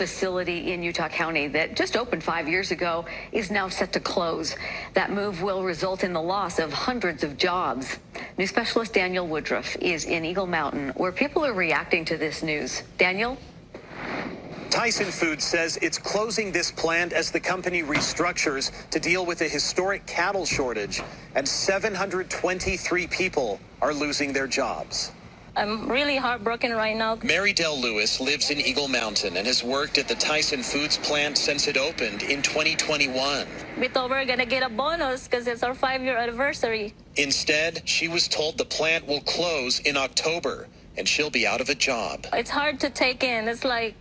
facility in Utah County that just opened 5 years ago is now set to close. That move will result in the loss of hundreds of jobs. News specialist Daniel Woodruff is in Eagle Mountain, where people are reacting to this news. Daniel? TYSON Food says it's closing this plant as the company restructures to deal with a historic cattle shortage, and 723 people are losing their jobs. I'm really heartbroken right now. Mary Del Lewis lives in Eagle Mountain and has worked at the TYSON Foods plant since it opened in 2021. We thought we were going to get a bonus because it's our 5-year anniversary. Instead, she was told the plant will close in October and she'll be out of a job. It's hard to take in. It's like,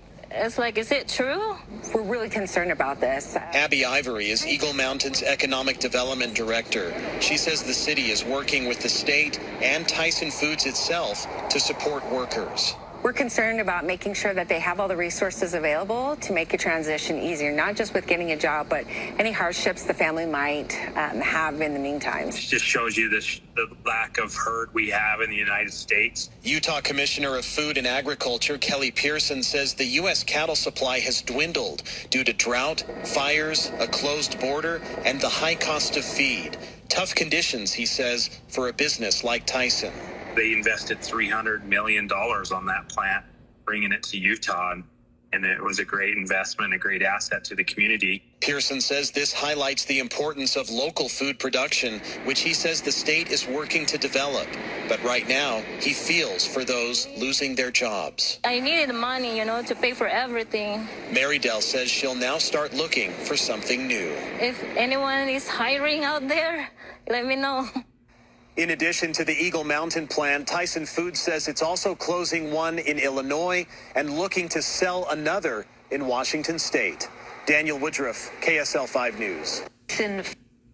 is it true? We're really concerned about this. Abby Ivory is Eagle Mountain's Economic Development Director. She says the city is working with the state and TYSON Foods itself to support workers. We're concerned about making sure that they have all the resources available to make a transition easier, not just with getting a job, but any hardships the family might have in the meantime. It just shows you the lack of herd we have in the United States. Utah Commissioner of Food and Agriculture Kelly Pearson says the U.S. cattle supply has dwindled due to drought, fires, a closed border, and the high cost of feed. Tough conditions, he says, for a business like TYSON. They invested $300 million on that plant, bringing it to Utah, and it was a great investment, a great asset to the community. Pearson says this highlights the importance of local food production, which he says the state is working to develop. But right now, he feels for those losing their jobs. I needed money, to pay for everything. Mary Del says she'll now start looking for something new. If anyone is hiring out there, let me know. In addition to the Eagle Mountain plant, TYSON Foods says it's also closing one in Illinois and looking to sell another in Washington State. Daniel Woodruff, KSL 5 News.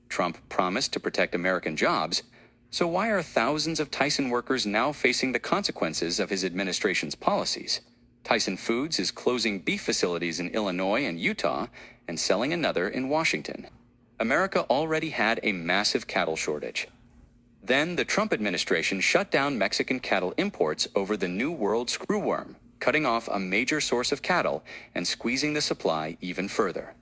Trump promised to protect American jobs, so why are thousands of TYSON workers now facing the consequences of his administration's policies? TYSON Foods is closing beef facilities in Illinois and Utah and selling another in Washington. America already had a massive cattle shortage. Then the Trump administration shut down Mexican cattle imports over the New World screwworm, cutting off a major source of cattle and squeezing the supply even further.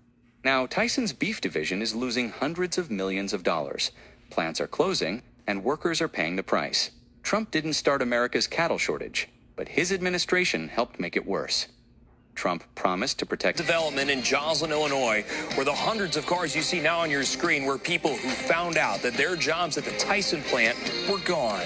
Now, TYSON's beef division is losing hundreds of millions of dollars. Plants are closing, and workers are paying the price. Trump didn't start America's cattle shortage, but his administration helped make it worse. Trump promised to protect development in Joslin, Illinois, where the hundreds of cars you see now on your screen were people who found out that their jobs at the TYSON plant were gone.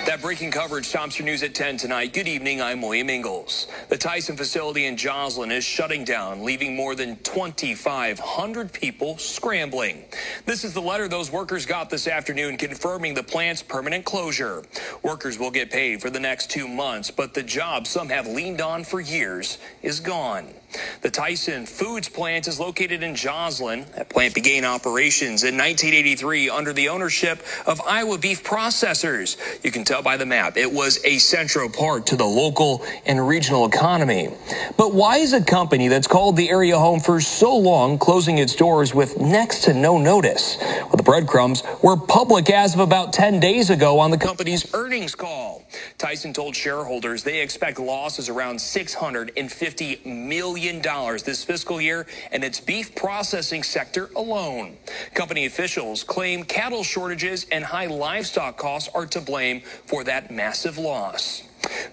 That breaking coverage tops your news at 10 tonight. Good evening, I'm William Ingalls. The TYSON facility in Joslin is shutting down, leaving more than 2,500 people scrambling. This is the letter those workers got this afternoon confirming the plant's permanent closure. Workers will get paid for the next 2 months, but the job some have leaned on for years is gone. The TYSON Foods plant is located in Joslin. That plant began operations in 1983 under the ownership of Iowa Beef Processors. You can tell by the map, it was a central part to the local and regional economy. But why is a company that's called the area home for so long closing its doors with next to no notice? Well, the breadcrumbs were public as of about 10 days ago on the company's earnings call. TYSON told shareholders they expect losses around $650 million this fiscal year in its beef processing sector alone. Company officials claim cattle shortages and high livestock costs are to blame for that massive loss.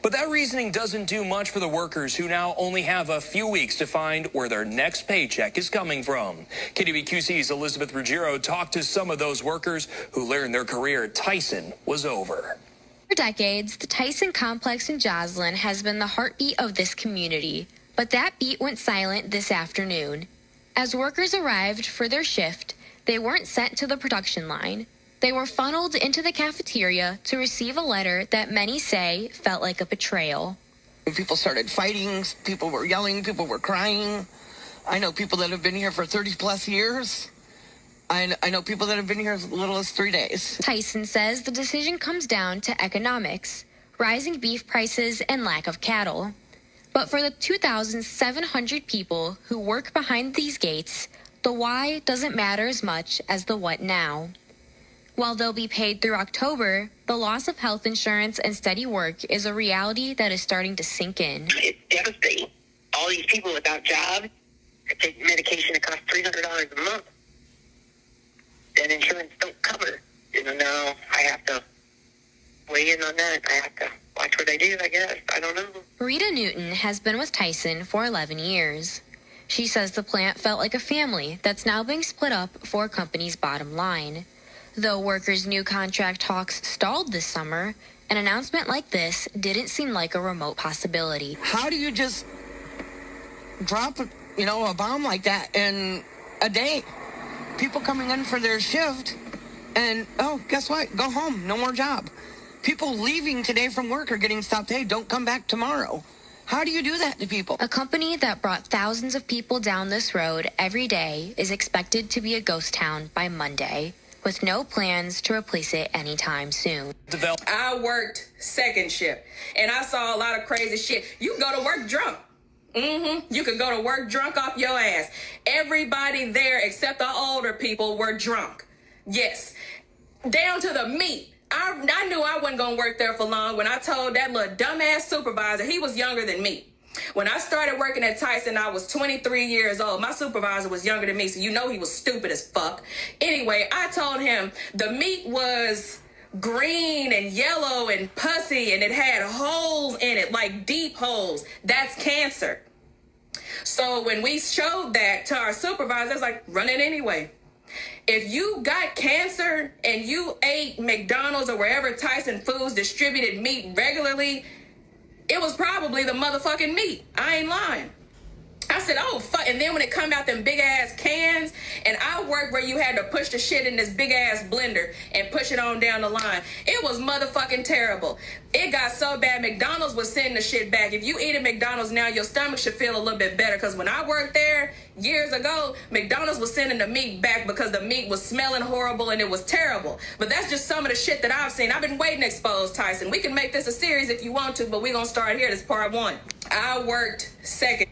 But that reasoning doesn't do much for the workers who now only have a few weeks to find where their next paycheck is coming from. KWQC's Elizabeth Ruggiero talked to some of those workers who learned their career at TYSON was over. For decades, the TYSON complex in Joslin has been the heartbeat of this community. But that beat went silent this afternoon. As workers arrived for their shift, they weren't sent to the production line. They were funneled into the cafeteria to receive a letter that many say felt like a betrayal. People started fighting, people were yelling, people were crying. I know people that have been here for 30 plus years. I know people that have been here as little as 3 days. TYSON says the decision comes down to economics, rising beef prices, and lack of cattle. But for the 2,700 people who work behind these gates, the why doesn't matter as much as the what now. While they'll be paid through October, the loss of health insurance and steady work is a reality that is starting to sink in. It's devastating. All these people without jobs are taking medication that costs $300 a month that insurance don't cover. Now I have to weigh in on that. I have to watch what I do, I guess. I don't know. Rita Newton has been with Tyson for 11 years. She says the plant felt like a family that's now being split up for a company's bottom line. Though workers' new contract talks stalled this summer, an announcement like this didn't seem like a remote possibility. How do you just drop, a bomb like that in a day? People coming in for their shift and, guess what? Go home. No more job. People leaving today from work are getting stopped. Hey, don't come back tomorrow. How do you do that to people? A company that brought thousands of people down this road every day is expected to be a ghost town by Monday, with no plans to replace it anytime soon. I worked second shift, and I saw a lot of crazy shit. You go to work drunk. You could go to work drunk off your ass. Everybody there, except the older people, were drunk. Yes. Down to the meat. I knew I wasn't going to work there for long when I told that little dumbass supervisor, he was younger than me. When I started working at Tyson, I was 23 years old. My supervisor was younger than me, so he was stupid as fuck. Anyway, I told him the meat was green and yellow and pussy, and it had holes in it, like deep holes. That's cancer. So when we showed that to our supervisor, I was like, run it anyway. If you got cancer and you ate McDonald's or wherever Tyson Foods distributed meat regularly, it was probably the motherfucking meat. I ain't lying. I said, oh, fuck. And then when it come out them big-ass cans, and I worked where you had to push the shit in this big-ass blender and push it on down the line. It was motherfucking terrible. It got so bad, McDonald's was sending the shit back. If you eat at McDonald's now, your stomach should feel a little bit better. Because when I worked there years ago, McDonald's was sending the meat back because the meat was smelling horrible and it was terrible. But that's just some of the shit that I've seen. I've been waiting to expose Tyson. We can make this a series if you want to, but we're going to start here. This is part 1. I worked second.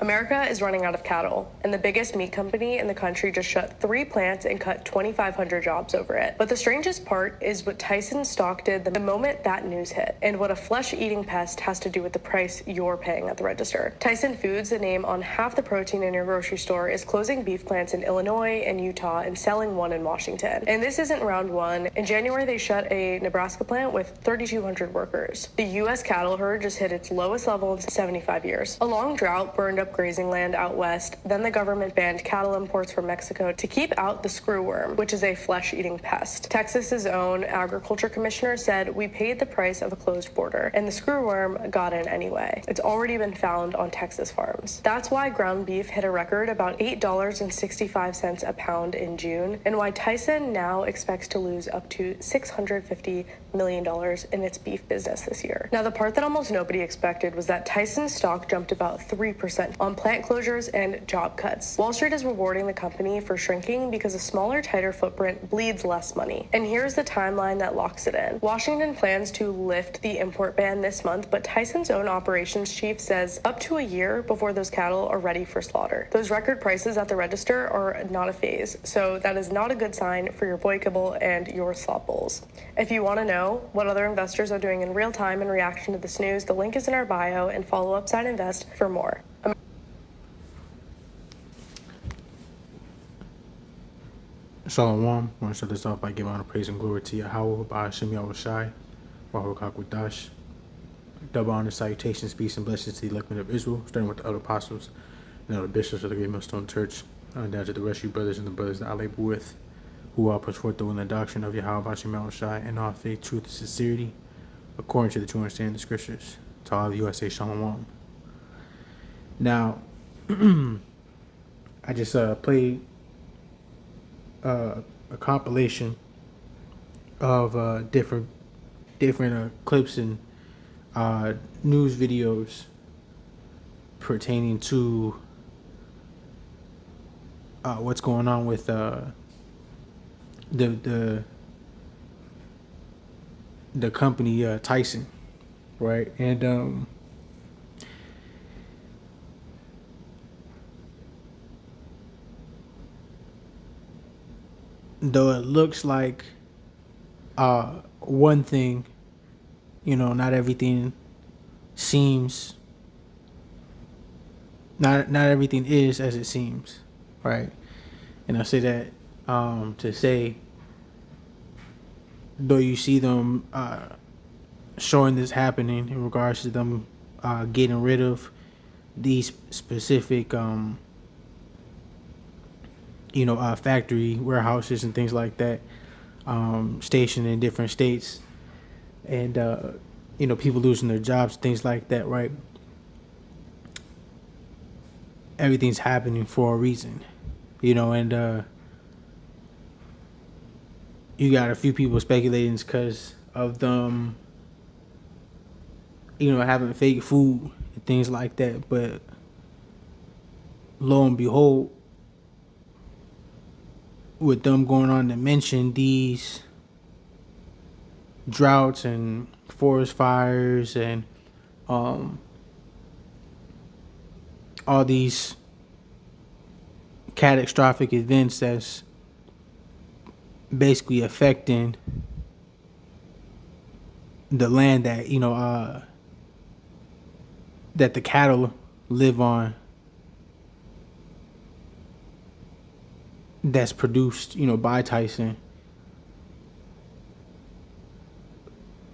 America is running out of cattle, and the biggest meat company in the country just shut 3 plants and cut 2,500 jobs over it. But the strangest part is what Tyson stock did the moment that news hit, and what a flesh-eating pest has to do with the price you're paying at the register. Tyson Foods, the name on half the protein in your grocery store, is closing beef plants in Illinois and Utah and selling one in Washington. And this isn't round 1. In January, they shut a Nebraska plant with 3,200 workers. The U.S. cattle herd just hit its lowest level in 75 years. A long drought burned up grazing land out west. Then the government banned cattle imports from Mexico to keep out the screwworm, which is a flesh-eating pest. Texas's own agriculture commissioner said, "We paid the price of a closed border, and the screwworm got in anyway. It's already been found on Texas farms." That's why ground beef hit a record about $8.65 a pound in June, and why Tyson now expects to lose up to $650 million in its beef business this year. Now, the part that almost nobody expected was that Tyson's stock jumped about 3% on plant closures and job cuts. Wall Street is rewarding the company for shrinking because a smaller, tighter footprint bleeds less money. And here's the timeline that locks it in. Washington plans to lift the import ban this month, but Tyson's own operations chief says up to a year before those cattle are ready for slaughter. Those record prices at the register are not a phase, so that is not a good sign for your boy kibble and your slop bowls. If you want to know what other investors are doing in real time in reaction to this news, the link is in our bio, and follow Upside Invest for more. Shalom. I want to start this off by giving honor, praise, and glory to Yahweh, Ba'ashem Yahushai, Baruch HaKodesh. Double honor, salutations, peace, and blessings to the elect men of Israel, starting with the other apostles and other bishops of the Great Millstone Church, and down to the rest of you brothers and the brothers that I labor with, who all push forth the will and the doctrine of Yahweh, Ba'ashem Yahushai, in all faith, truth, and sincerity, according to the true understanding of the Scriptures. To all of you, I say Shalom. Now, I just played a compilation of different clips and news videos pertaining to what's going on with the company Tyson, right? And though it looks like one thing, not everything seems, not everything is as it seems, right? And I say that to say, though you see them showing this happening in regards to them getting rid of these specific factory warehouses and things like that, stationed in different states, and people losing their jobs, things like that, right? Everything's happening for a reason, and you got a few people speculating it's because of them, having fake food and things like that. But lo and behold, with them going on to mention these droughts and forest fires and all these catastrophic events that's basically affecting the land that that the cattle live on, that's produced by Tyson.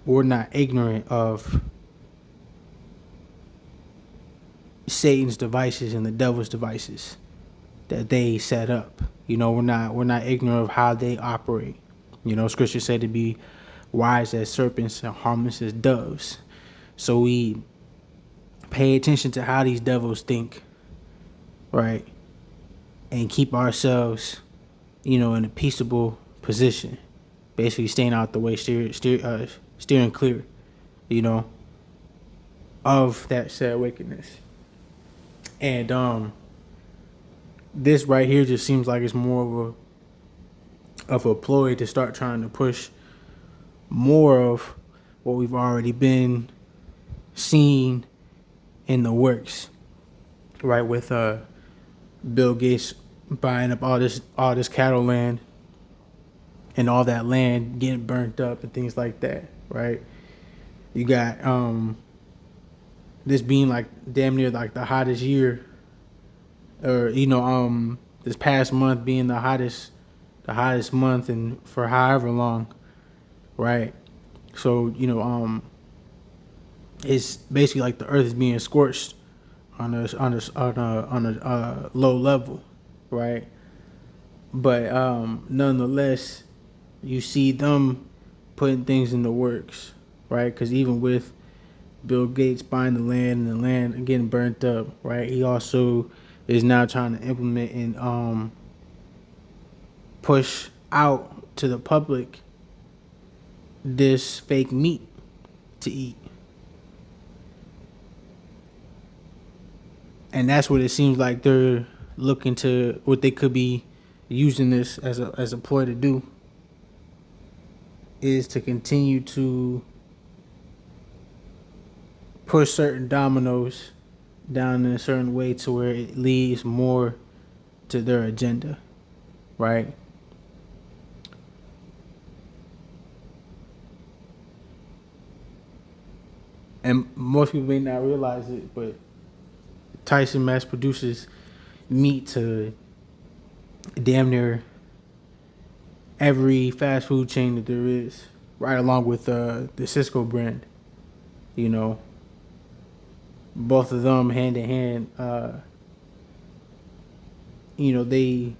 We're not ignorant of Satan's devices and the devil's devices that they set up. We're not ignorant of how they operate. Scripture said to be wise as serpents and harmless as doves. So we pay attention to how these devils think, right? And keep ourselves, in a peaceable position. Basically staying out the way, steering clear, of that said wickedness. And this right here just seems like it's more of a ploy to start trying to push more of what we've already been seeing in the works, right? With Bill Gates buying up all this cattle land and all that land getting burnt up and things like that, right? You got this being like damn near like the hottest year, or this past month being the hottest month and for however long, right? So it's basically like the earth is being scorched on a low level, right? But nonetheless, you see them putting things in the works, right? Because even with Bill Gates buying the land and the land getting burnt up, right, he also is now trying to implement and push out to the public this fake meat to eat. And that's what it seems like they're looking to, what they could be using this as a ploy to do, is to continue to push certain dominoes down in a certain way to where it leads more to their agenda, right? And most people may not realize it, but Tyson mass produces meat to damn near every fast food chain that there is, right along with the Cisco brand. Both of them hand in hand. They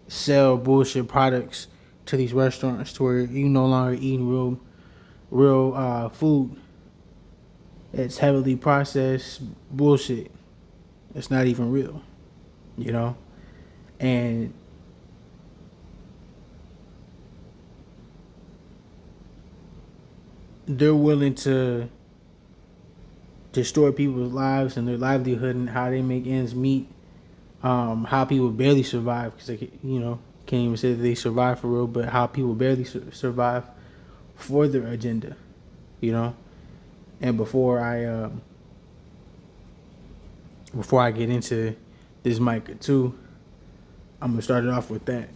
sell bullshit products to these restaurants to where you no longer eating real food. It's heavily processed bullshit. It's not even real, and they're willing to destroy people's lives and their livelihood and how they make ends meet. How people barely survive, because they can't even say that they survive for real, but how people barely survive for their agenda, And before I get into this Micah too, I'm gonna start it off with that.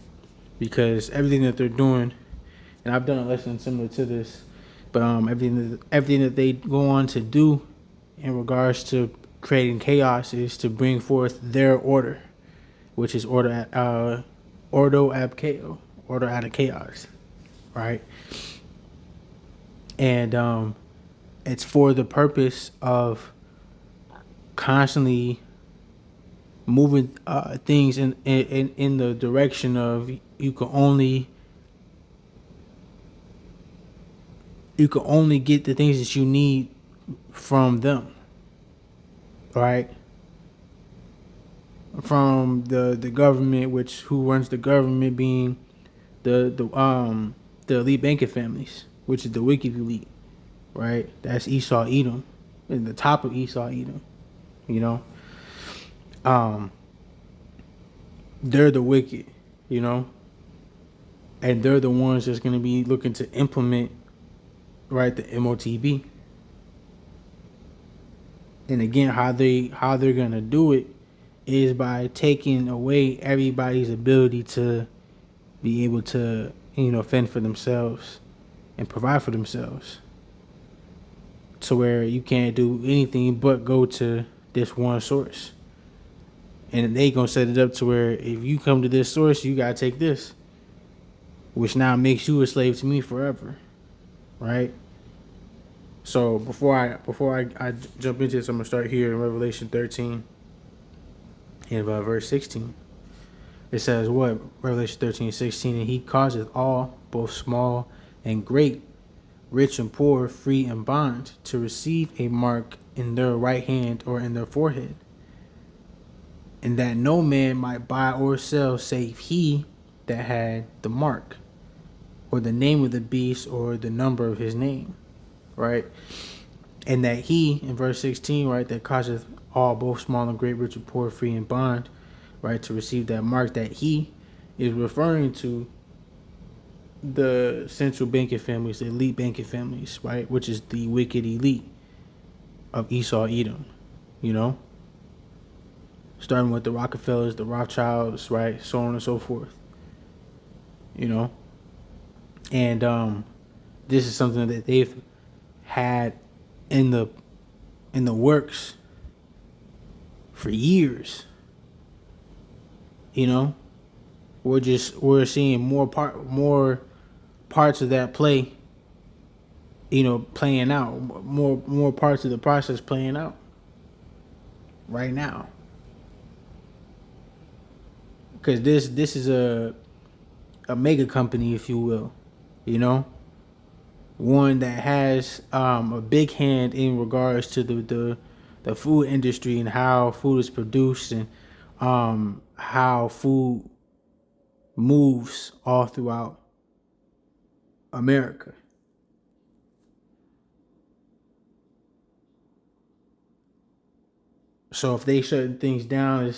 because everything that they're doing, and I've done a lesson similar to this, but everything that they go on to do in regards to creating chaos is to bring forth their order, which is Ordo ab Chaos, order out of chaos, right? And it's for the purpose of constantly moving things in the direction of you can only get the things that you need from them, right? From the government, which who runs the government being the elite banking families, which is the wicked elite, right? That's Esau Edom, and the top of Esau Edom, you know. They're the wicked, you know, and they're the ones that's going to be looking to implement, right, the MOTB. And again, how they're going to do it is by taking away everybody's ability to be able to, you know, fend for themselves and provide for themselves, to where you can't do anything but go to this one source. And they gonna set it up to where if you come to this source, you gotta take this, which now makes you a slave to me forever, right? So before I jump into this, I'm gonna start here in Revelation 13, in verse 16. It says what? Revelation 13:16, and he causeth all, both small and great, rich and poor, free and bond, to receive a mark in their right hand or in their forehead, and that no man might buy or sell save he that had the mark, or the name of the beast, or the number of his name, right? And that he, in verse 16, right, that causeth all, both small and great, rich and poor, free and bond, right, to receive that mark, that he is referring to the central banking families, the elite banking families, right, which is the wicked elite of Esau Edom, you know, starting with the Rockefellers, the Rothschilds, right, so on and so forth, you know. And this is something that they've had in the works for years, you know. We're seeing more parts of that play, you know, playing out, more parts of the process playing out right now. Because this is a mega company, if you will, you know, one that has a big hand in regards to the food industry and how food is produced, and how food moves all throughout America. So if they shutting things down,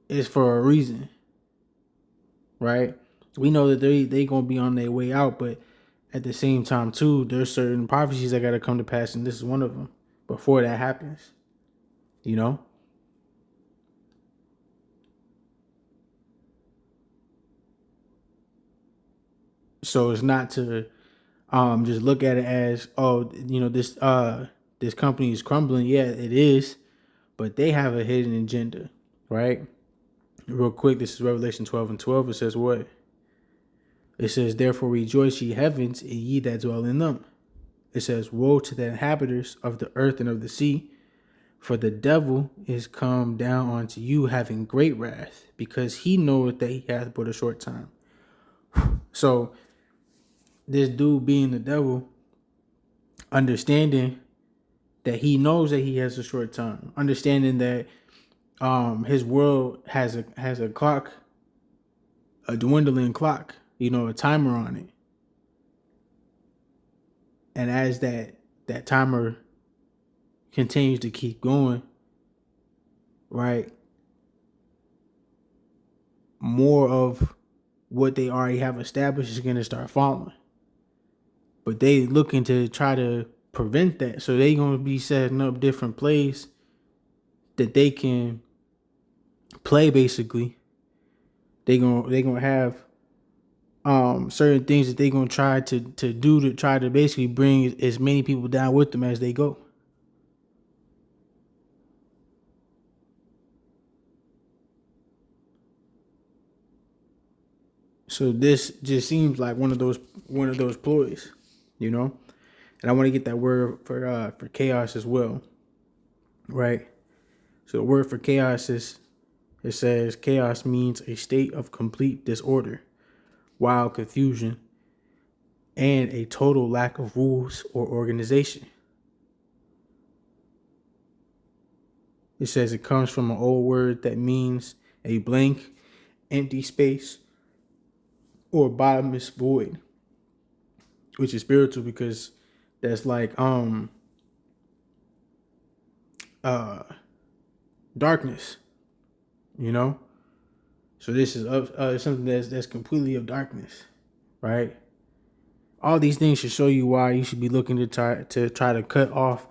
it's for a reason, right? We know that they gonna be on their way out, but at the same time too, there's certain prophecies that gotta come to pass, and this is one of them. Before that happens, you know. So it's not to just look at it as, oh, you know, this company is crumbling. Yeah, it is, but they have a hidden agenda, right? Real quick, this is Revelation 12:12. It says what? It says, therefore rejoice, ye heavens, and ye that dwell in them. It says, woe to the inhabitants of the earth and of the sea, for the devil is come down unto you, having great wrath, because he knoweth that he hath but a short time. So this dude, being the devil, understanding that he knows that he has a short time, understanding that his world has a clock, a dwindling clock, you know, a timer on it. And as that timer continues to keep going, right, more of what they already have established is going to start falling. But they looking to try to prevent that. So they going to be setting up different plays that they can play, basically, They gonna have certain things that they gonna try to do to try to basically bring as many people down with them as they go. So this just seems like one of those ploys, you know. And I want to get that word for chaos as well, right? So the word for chaos is, it says chaos means a state of complete disorder, wild confusion, and a total lack of rules or organization. It says it comes from an old word that means a blank, empty space, or bottomless void, which is spiritual because that's like darkness, you know. So this is something that's completely of darkness, right? All these things should show you why you should be looking to try to cut off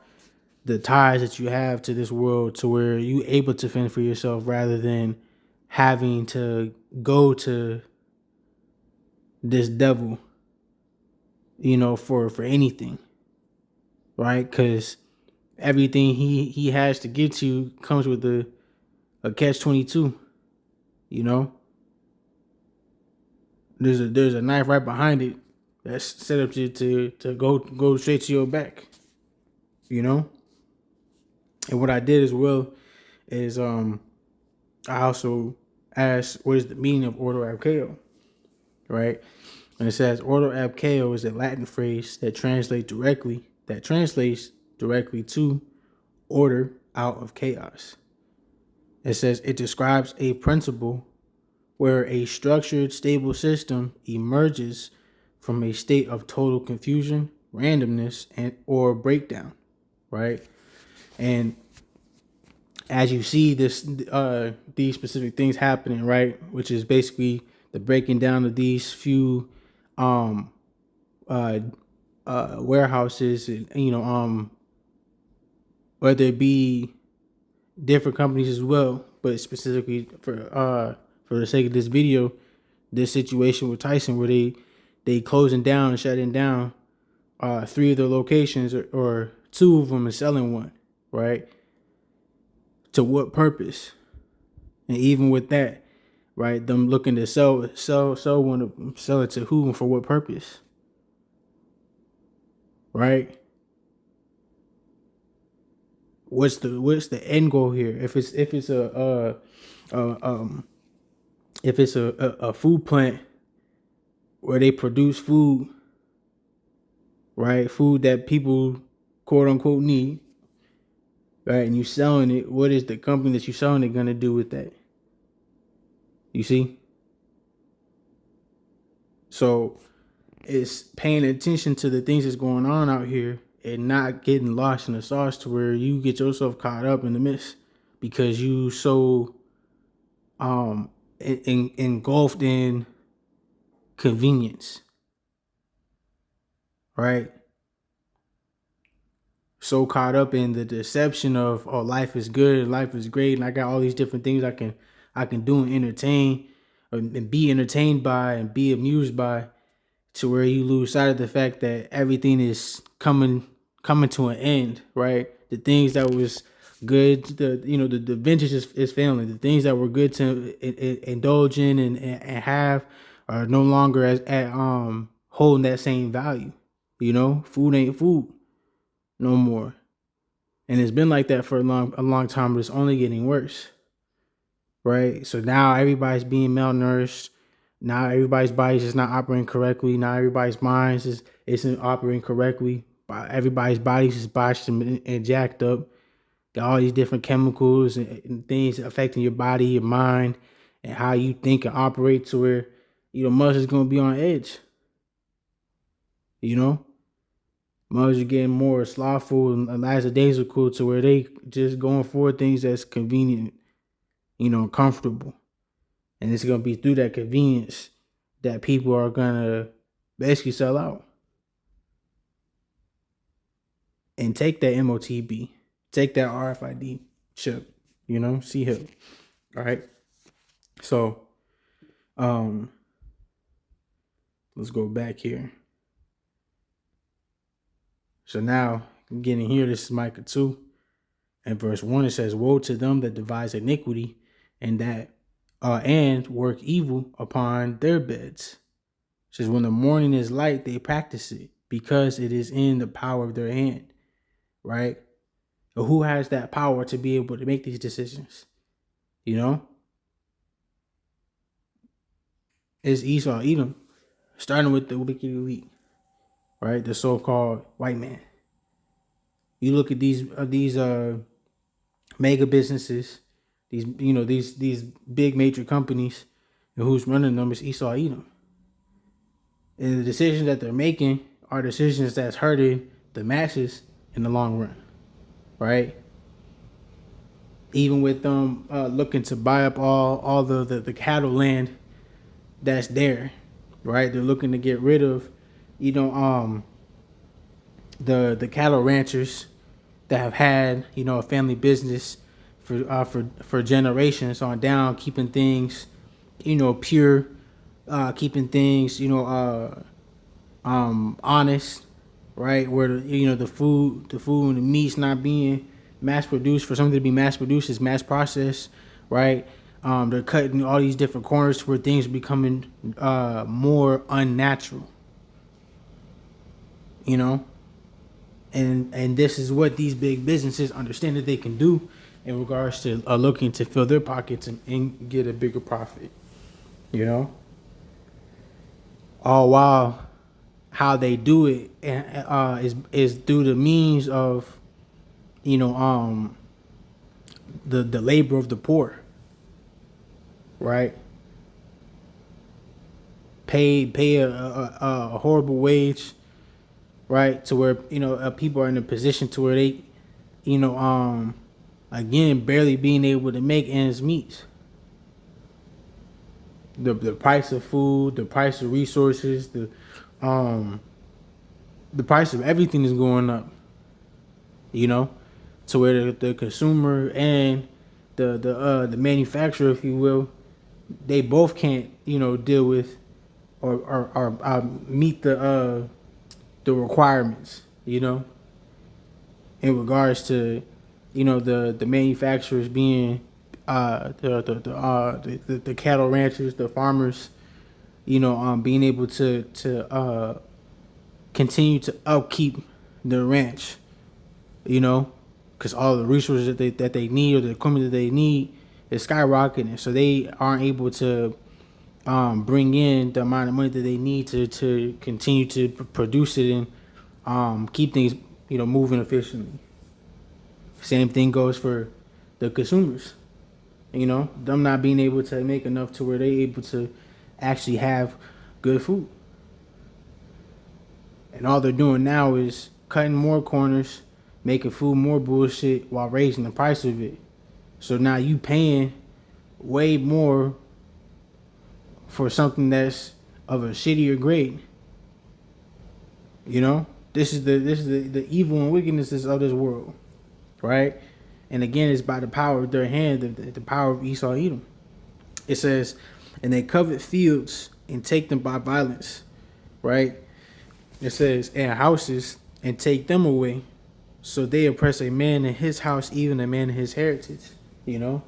the ties that you have to this world, to where you able to fend for yourself rather than having to go to this devil, you know, for anything, right? Because everything he has to get you comes with a catch-22, you know. There's a knife right behind it that's set up to go straight to your back, you know. And what I did as well is I also asked what is the meaning of Ordo ab Chao, right? And it says Ordo ab Chao is a Latin phrase that translates directly to order out of chaos. It says it describes a principle where a structured, stable system emerges from a state of total confusion, randomness, and or breakdown, right? And as you see these specific things happening, right, which is basically the breaking down of these few warehouses, and whether it be different companies as well, but specifically for the sake of this video, this situation with Tyson, where they closing down and shutting down 3 of their locations, or 2 of them and selling one, right? To what purpose? And even with that, right, them looking to sell one, sell it to who and for what purpose, right? What's the end goal here? If it's a food plant where they produce food, right, food that people quote unquote need, right, and you selling it, what is the company that you selling it gonna do with that? You see? So it's paying attention to the things that's going on out here and not getting lost in the sauce to where you get yourself caught up in the mist because you so engulfed in convenience, right? So caught up in the deception of, oh, life is good, life is great, and I got all these different things I can do and entertain and be entertained by and be amused by, to where you lose sight of the fact that everything is coming to an end, right? The things that was good, the vintage is failing. The things that were good to indulge in and have are no longer at holding that same value. You know, food ain't food no more, and it's been like that for a long time. But it's only getting worse, right? So now everybody's being malnourished. Now everybody's bodies is not operating correctly. Now everybody's minds isn't operating correctly. Everybody's bodies is botched and jacked up. Got all these different chemicals and things affecting your body, your mind, and how you think and operate, to where muscles gonna be on edge. Muscles are getting more slothful, and as the days are cool, to where they just going for things that's convenient, comfortable. And it's going to be through that convenience that people are going to basically sell out. And take that MOTB, take that RFID chip, C-HIP. All right. So Um, let's go back here. So now, getting here, this is Micah 2. And verse 1, it says, "Woe to them that devise iniquity and that and work evil upon their beds." It says, "When the morning is light, they practice it, because it is in the power of their hand." Right? But who has that power to be able to make these decisions? You know? It's Esau, Edom, starting with the wicked elite, right? The so-called white man. You look at these mega businesses, these big major companies, and who's running them is Esau, Edom. And the decisions that they're making are decisions that's hurting the masses in the long run, right? Even with them looking to buy up all the cattle land that's there, right? They're looking to get rid of, the cattle ranchers that have had, a family business for generations on down, keeping things, pure, keeping things, honest, right? Where the food and the meat's not being mass produced. For something to be mass produced is mass processed, right? They're cutting all these different corners where things are becoming more unnatural, and this is what these big businesses understand that they can do in regards to looking to fill their pockets and get a bigger profit, all while how they do it is through the means of the labor of the poor, right? Pay a horrible wage, right, to where people are in a position to where they again barely being able to make ends meet. The price of food, the price of resources, the price of everything is going up, to where the consumer and the manufacturer, if you will, they both can't deal with or meet the requirements, in regards to the manufacturers being the cattle ranchers, the farmers, being able to continue to upkeep the ranch, because all the resources that they need or the equipment that they need is skyrocketing, so they aren't able to bring in the amount of money that they need to continue to produce it and keep things moving efficiently. Same thing goes for the consumers. Them not being able to make enough to where they're able to actually have good food. And all they're doing now is cutting more corners, making food more bullshit while raising the price of it. So now you paying way more for something that's of a shittier grade. This is the evil and wickednesses of this world, right? And again, it's by the power of their hand, the power of Esau, Edom. It says, "And they covet fields and take them by violence," right? It says, "And houses and take them away. So they oppress a man in his house, even a man in his heritage," And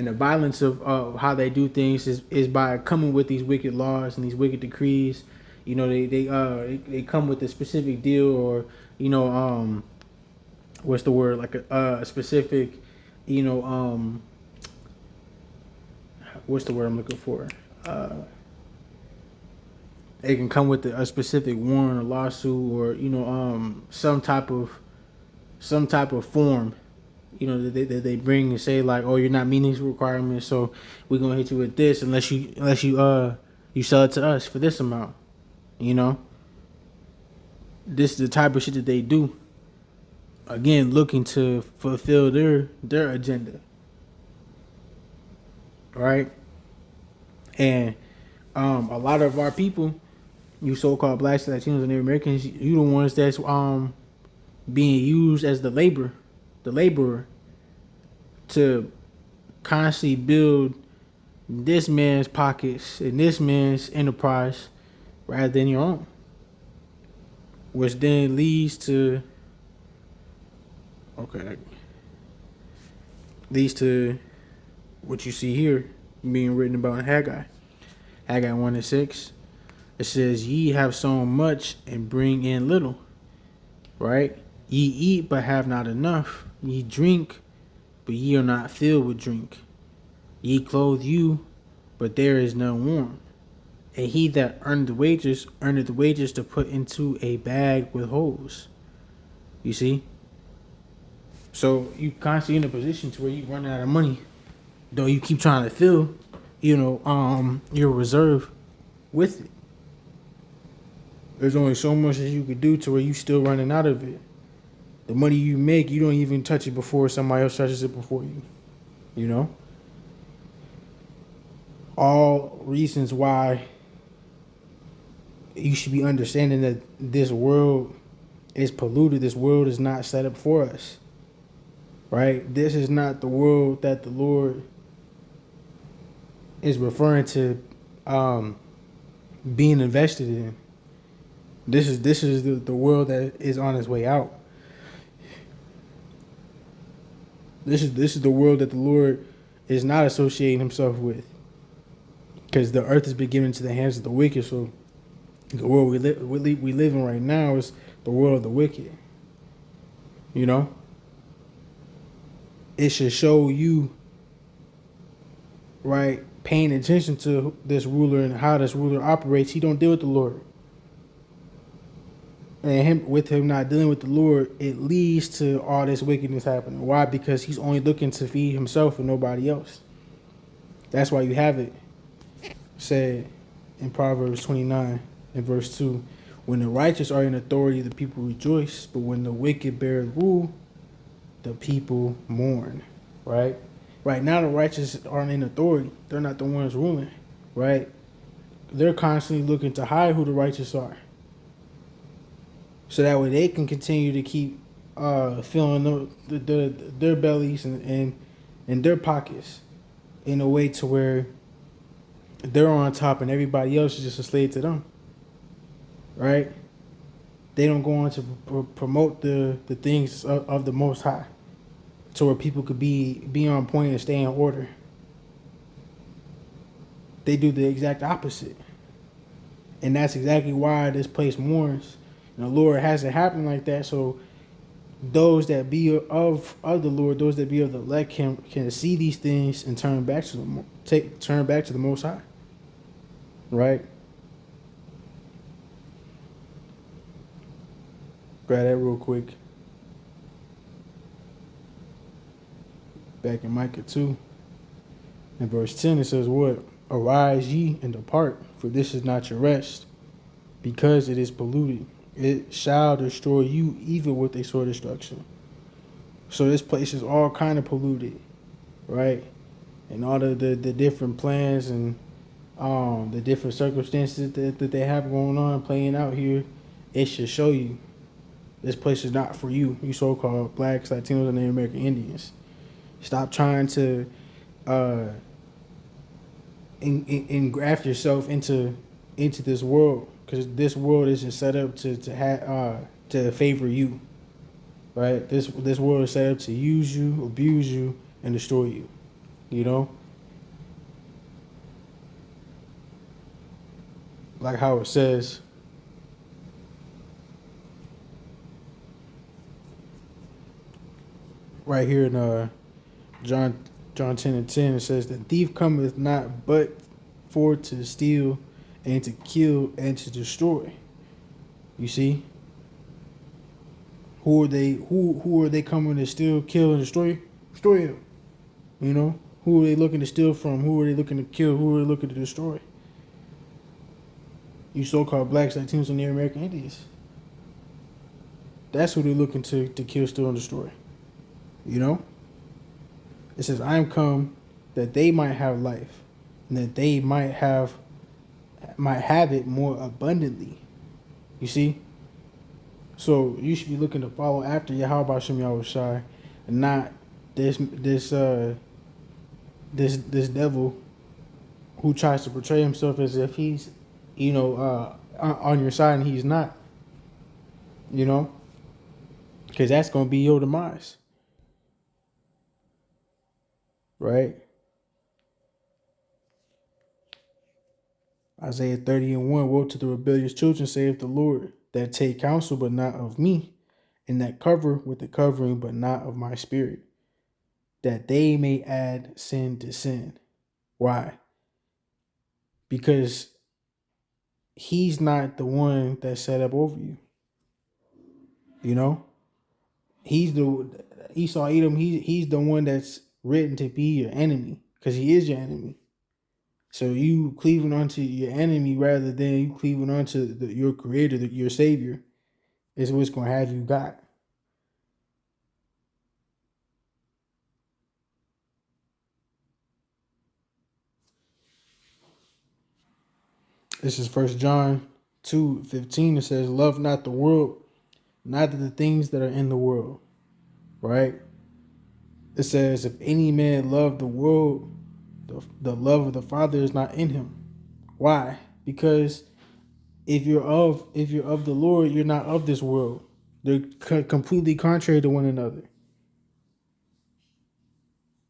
the violence of how they do things is by coming with these wicked laws and these wicked decrees. They come with a specific deal, or what's the word, like a specific what's the word I'm looking for? They can come with a specific warrant or lawsuit, or some type of form, that they bring and say like, "Oh, you're not meeting these requirements, so we're gonna hit you with this unless you sell it to us for this amount." This is the type of shit that they do. Again, looking to fulfill their agenda, right? And a lot of our people, you so-called blacks, Latinos, and Native Americans, you the ones that's being used as the laborer to constantly build this man's pockets and this man's enterprise rather than your own, which then leads to what you see here being written about in Haggai 1:6. It says, ye have sown much and bring in little, right? Ye eat but have not enough. Ye drink, but ye are not filled with drink. Ye clothe you, but there is none warm. And he that earneth wages to put into a bag with holes. You see? So you constantly in a position to where you run out of money, though you keep trying to fill, your reserve with it. There's only so much that you could do to where you still running out of it. The money you make, you don't even touch it before somebody else touches it before you. You know? All reasons why you should be understanding that this world is polluted. This world is not set up for us. Right? This is not the world that the Lord is referring to being invested in. This is the world that is on its way out. This is the world that the Lord is not associating himself with. Because the earth has been given into the hands of the wicked. So the world we live in right now is the world of the wicked. You know? It should show you, right, paying attention to this ruler and how this ruler operates. He don't deal with the Lord. And with him not dealing with the Lord, it leads to all this wickedness happening. Why? Because he's only looking to feed himself and nobody else. That's why you have it said in Proverbs 29 and verse 2, when the righteous are in authority, the people rejoice, but when the wicked bear rule, the people mourn. Right? Right now, the righteous aren't in authority. They're not the ones ruling. Right? They're constantly looking to hide who the righteous are, so that way they can continue to keep filling their bellies and their pockets in a way to where they're on top and everybody else is just a slave to them. Right? They don't go on to promote the things of the Most High, to where people could be on point and stay in order. They do the exact opposite. And that's exactly why this place mourns. And the Lord has it happen like that, so those that be of the Lord, those that be of the elect, can see these things and turn back to the Most High. Right? Grab that real quick. Back in Micah 2, in verse 10, it says, what? Arise ye and depart, for this is not your rest, because it is polluted. It shall destroy you even with a sore destruction. So this place is all kind of polluted, right? And all the different plans and the different circumstances that they have going on, playing out here, it should show you this place is not for you, you so-called blacks, Latinos, and Native American Indians. Stop trying to engraft yourself into this world, because this world isn't set up to favor you, right? This world is set up to use you, abuse you, and destroy you. You know, like how it says right here in John 10:10, it says, the thief cometh not but for to steal and to kill and to destroy. You see? Who are they coming to steal, kill, and destroy? Destroy him. You know? Who are they looking to steal from? Who are they looking to kill? Who are they looking to destroy? You so-called blacks, Latinos, and Native American Indians. That's who they're looking to kill, steal, and destroy. You know? It says, I am come that they might have life, and that they might have it more abundantly. You see? So you should be looking to follow after Yahweh Shem Yahushai, and not this devil who tries to portray himself as if he's, on your side and he's not, you know, because that's going to be your demise, right? Isaiah 30:1, woe to the rebellious children, saith the Lord, that take counsel, but not of me, and that cover with the covering, but not of my spirit, that they may add sin to sin. Why? Because he's not the one that set up over you. You know? He's the Esau Edom, he's the one that's written to be your enemy, because he is your enemy. So you cleaving onto your enemy rather than you cleaving onto your creator, your savior, is what's going to have you got. This is 1 John 2:15. It says, love not the world, neither the things that are in the world. Right? It says, if any man love the world, the love of the Father is not in him. Why? Because if you're of the Lord, you're not of this world. They're completely contrary to one another.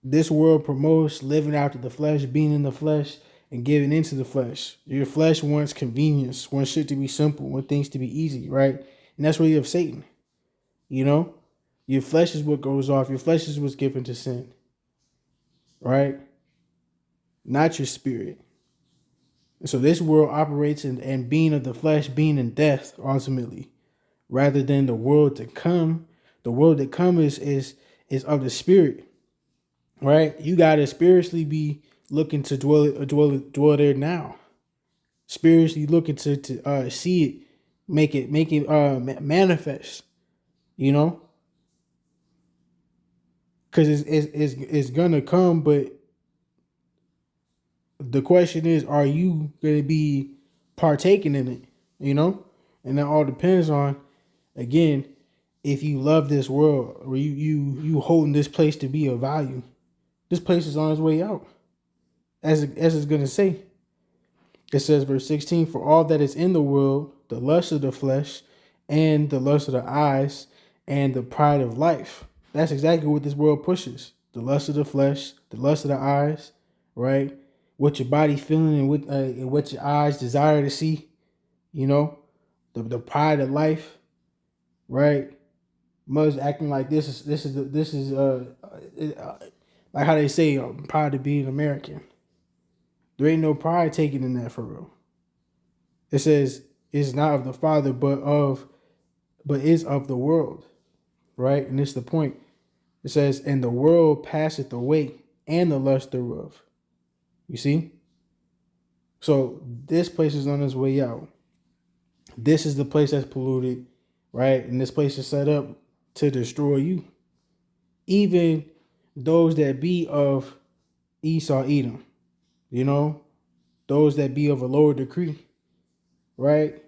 This world promotes living after the flesh, being in the flesh, and giving into the flesh. Your flesh wants convenience, wants shit to be simple, wants things to be easy, right? And that's where you have Satan. You know? Your flesh is what goes off. Your flesh is what's given to sin. Right? Not your spirit. So this world operates in being of the flesh, being in death, ultimately, rather than the world to come. The world to come is of the spirit, right? You gotta spiritually be looking to dwell there now. Spiritually looking to see it, make it manifest. You know, because it's gonna come, but the question is, are you going to be partaking in it? You know? And that all depends on, again, if you love this world or you holding this place to be of value. This place is on its way out. As it's going to say. It says, verse 16, for all that is in the world, the lust of the flesh and the lust of the eyes and the pride of life. That's exactly what this world pushes. The lust of the flesh, the lust of the eyes, right? What your body feeling and what your eyes desire to see, you know, the pride of life, right? Mother's acting like this is like how they say, proud to be an American. There ain't no pride taken in that for real. It says it's not of the Father, but is of the world, right? And it's the point. It says, and the world passeth away, and the lust thereof. You see? So this place is on its way out. This is the place that's polluted, right? And this place is set up to destroy you. Even those that be of Esau, Edom, you know, those that be of a lower decree, right?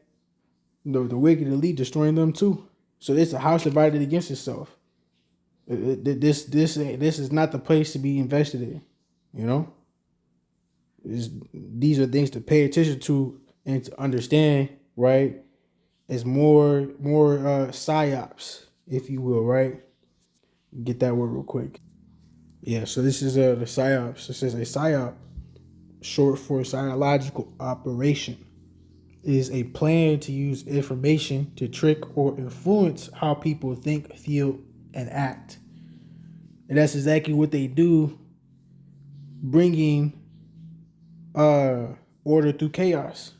The wicked elite destroying them too. So it's a house divided against itself. This is not the place to be invested in, you know? These are things to pay attention to and to understand, right? It's more PSYOPs, if you will, right? Get that word real quick. Yeah, so this is the PSYOPs. This is a PSYOP, short for psychological operation. It is a plan to use information to trick or influence how people think, feel, and act. And that's exactly what they do, bringing order through chaos.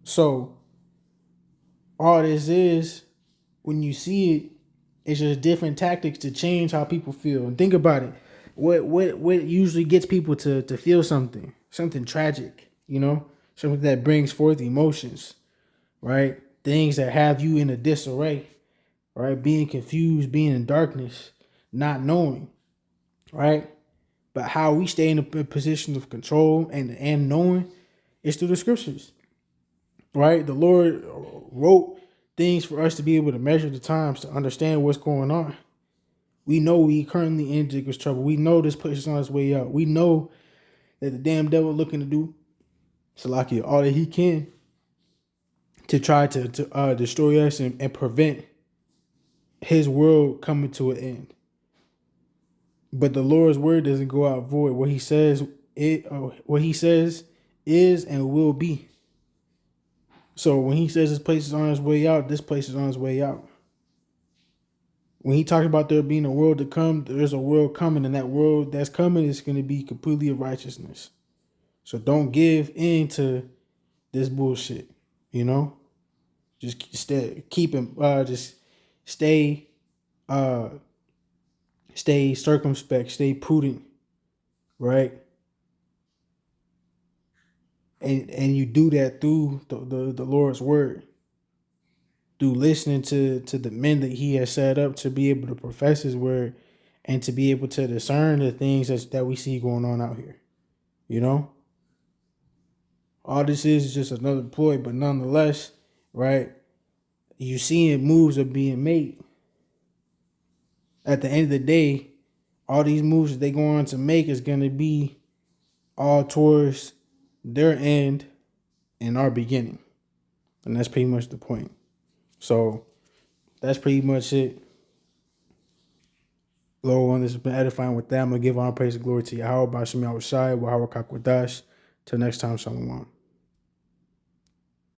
So all this is, when you see it, it's just different tactics to change how people feel. And think about it. What usually gets people to feel something tragic, you know, something that brings forth emotions, right? Things that have you in a disarray, right? Being confused, being in darkness, not knowing, right? But how we stay in a position of control and knowing is through the scriptures, right? The Lord wrote things for us to be able to measure the times, to understand what's going on, We know we currently in Jacob's trouble. We know this place is on its way out. We know that the damn devil looking to do Salakia all that he can to try to destroy us and prevent his world coming to an end. But the Lord's word doesn't go out void. What he says is and will be. So when he says this place is on its way out, this place is on its way out. When he talks about there being a world to come, there's a world coming, and that world that's coming is going to be completely of righteousness. So don't give in to this bullshit, you know? Just stay circumspect, stay prudent, right? And you do that through the Lord's word, through listening to the men that he has set up to be able to profess his word and to be able to discern the things that we see going on out here, you know? All this is just another ploy, but nonetheless, right? You seeing moves are being made. At the end of the day, all these moves that they go on to make is going to be all towards their end and our beginning. And that's pretty much the point. So that's pretty much it. Lord, this has been edifying with that. I'm going to give all praise and glory to Yahweh, Bashim Yahweh Shai, Wahawah Kakwadash. Till next time, Shalom.